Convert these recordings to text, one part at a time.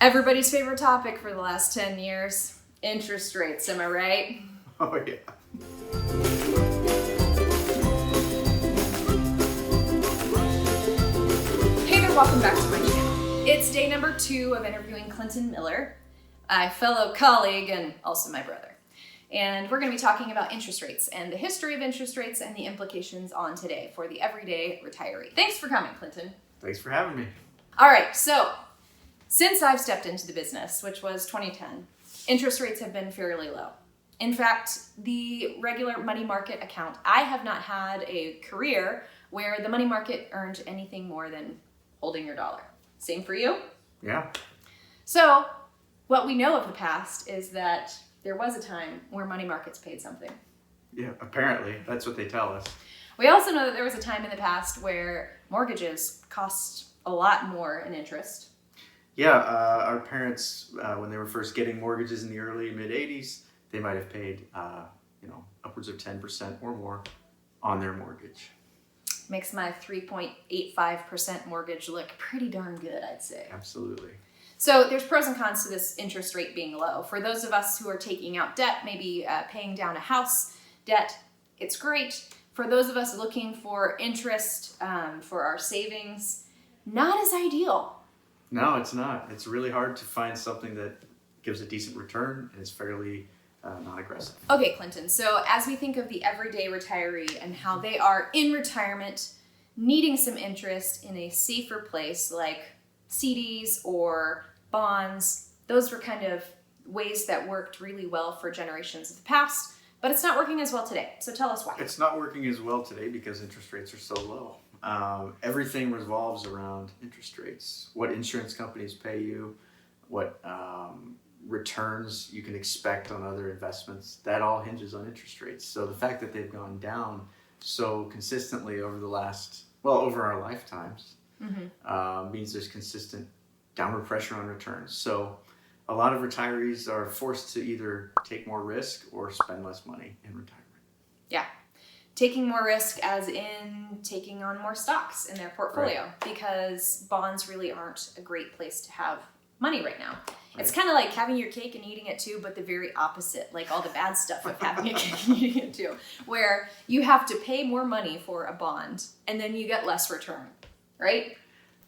Everybody's favorite topic for the last 10 years, interest rates, am I right? Oh, yeah. Hey there, welcome back to my channel. It's day number 2 of interviewing Clinton Miller, a fellow colleague and also my brother. And we're going to be talking about interest rates and the history of interest rates and the implications on today for the everyday retiree. Thanks for coming, Clinton. Thanks for having me. All right, so since I've stepped into the business, which was 2010, interest rates have been fairly low. In fact, the regular money market account, I have not had a career where the money market earned anything more than holding your dollar. Same for you? Yeah. So what we know of the past is that there was a time where money markets paid something. Yeah, apparently. That's what they tell us. We also know that there was a time in the past where mortgages cost a lot more in interest. Yeah, our parents, when they were first getting mortgages in the early mid-'80s, they might have paid, upwards of 10% or more on their mortgage. Makes my 3.85% mortgage look pretty darn good, I'd say. Absolutely. So there's pros and cons to this interest rate being low. For those of us who are taking out debt, maybe paying down a house debt, it's great. For those of us looking for interest for our savings, not as ideal. No, it's not. It's really hard to find something that gives a decent return and is fairly non-aggressive. Okay, Clinton, so as we think of the everyday retiree and how they are in retirement, needing some interest in a safer place like CDs or bonds, those were kind of ways that worked really well for generations of the past, but it's not working as well today. So tell us why. It's not working as well today because interest rates are so low. Everything revolves around interest rates. What insurance companies pay you, what returns you can expect on other investments, that all hinges on interest rates. So the fact that they've gone down so consistently over our lifetimes, means there's consistent downward pressure on returns. So a lot of retirees are forced to either take more risk or spend less money in retirement. Yeah. Taking more risk as in taking on more stocks in their portfolio, because bonds really aren't a great place to have money right now. It's kind of like having your cake and eating it too, but the very opposite, like all the bad stuff of having a cake and eating it too, where you have to pay more money for a bond and then you get less return, right?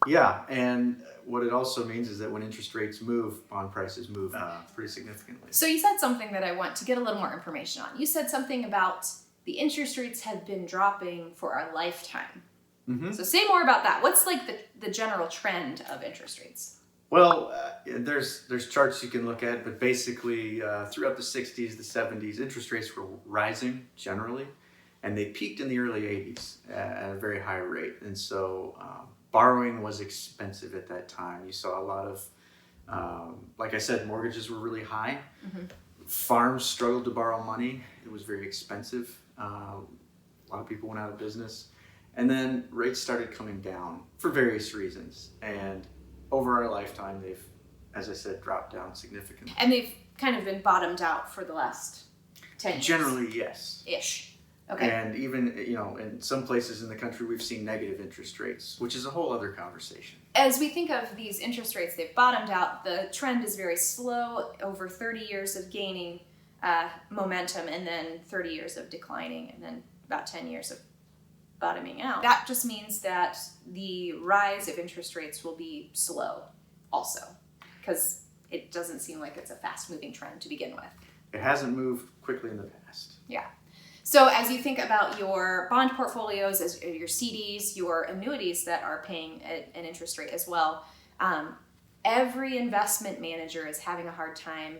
Yeah, and what it also means is that when interest rates move, bond prices move pretty significantly. So you said something that I want to get a little more information on. You said something about the interest rates have been dropping for our lifetime. Mm-hmm. So say more about that. What's like the general trend of interest rates? Well, there's charts you can look at, but basically throughout the 60s, the 70s, interest rates were rising generally, and they peaked in the early 80s at a very high rate. And so borrowing was expensive at that time. You saw a lot of, like I said, mortgages were really high. Mm-hmm. Farms struggled to borrow money. It was very expensive. A lot of people went out of business. And then rates started coming down for various reasons. And over our lifetime, they've, as I said, dropped down significantly. And they've kind of been bottomed out for the last 10 years. Generally, yes. Ish. Okay. And even, in some places in the country, we've seen negative interest rates, which is a whole other conversation. As we think of these interest rates, they've bottomed out. The trend is very slow, over 30 years of gaining momentum, and then 30 years of declining, and then about 10 years of bottoming out. That just means that the rise of interest rates will be slow also, because it doesn't seem like it's a fast-moving trend to begin with. It hasn't moved quickly in the past. Yeah. So as you think about your bond portfolios, as your CDs, your annuities that are paying an interest rate as well, every investment manager is having a hard time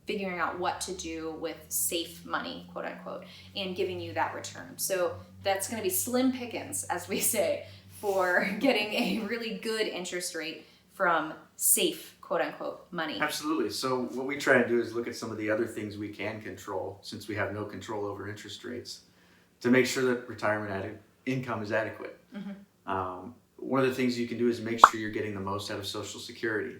figuring out what to do with safe money, quote unquote, and giving you that return. So that's going to be slim pickings, as we say, for getting a really good interest rate from safe, quote unquote, money. Absolutely. So what we try to do is look at some of the other things we can control, since we have no control over interest rates, to make sure that retirement income is adequate. Mm-hmm. One of the things you can do is make sure you're getting the most out of Social Security.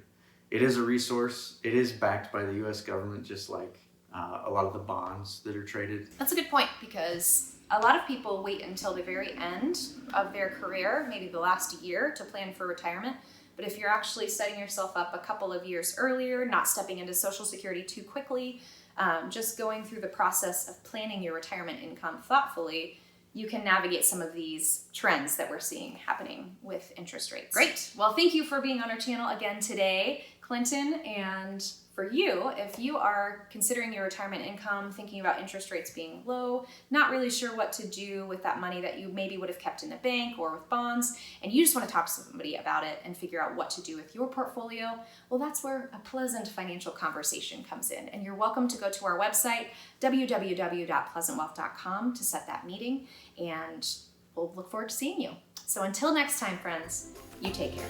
It is a resource. It is backed by the U.S. government, just like a lot of the bonds that are traded. That's a good point, because a lot of people wait until the very end of their career, maybe the last year, to plan for retirement. But if you're actually setting yourself up a couple of years earlier, not stepping into Social Security too quickly, just going through the process of planning your retirement income thoughtfully, you can navigate some of these trends that we're seeing happening with interest rates. Great. Well, thank you for being on our channel again today, Clinton. And for you, if you are considering your retirement income, thinking about interest rates being low, not really sure what to do with that money that you maybe would have kept in the bank or with bonds, and you just want to talk to somebody about it and figure out what to do with your portfolio, well, that's where a pleasant financial conversation comes in. And you're welcome to go to our website, www.pleasantwealth.com, to set that meeting, and we'll look forward to seeing you. So until next time, friends, you take care.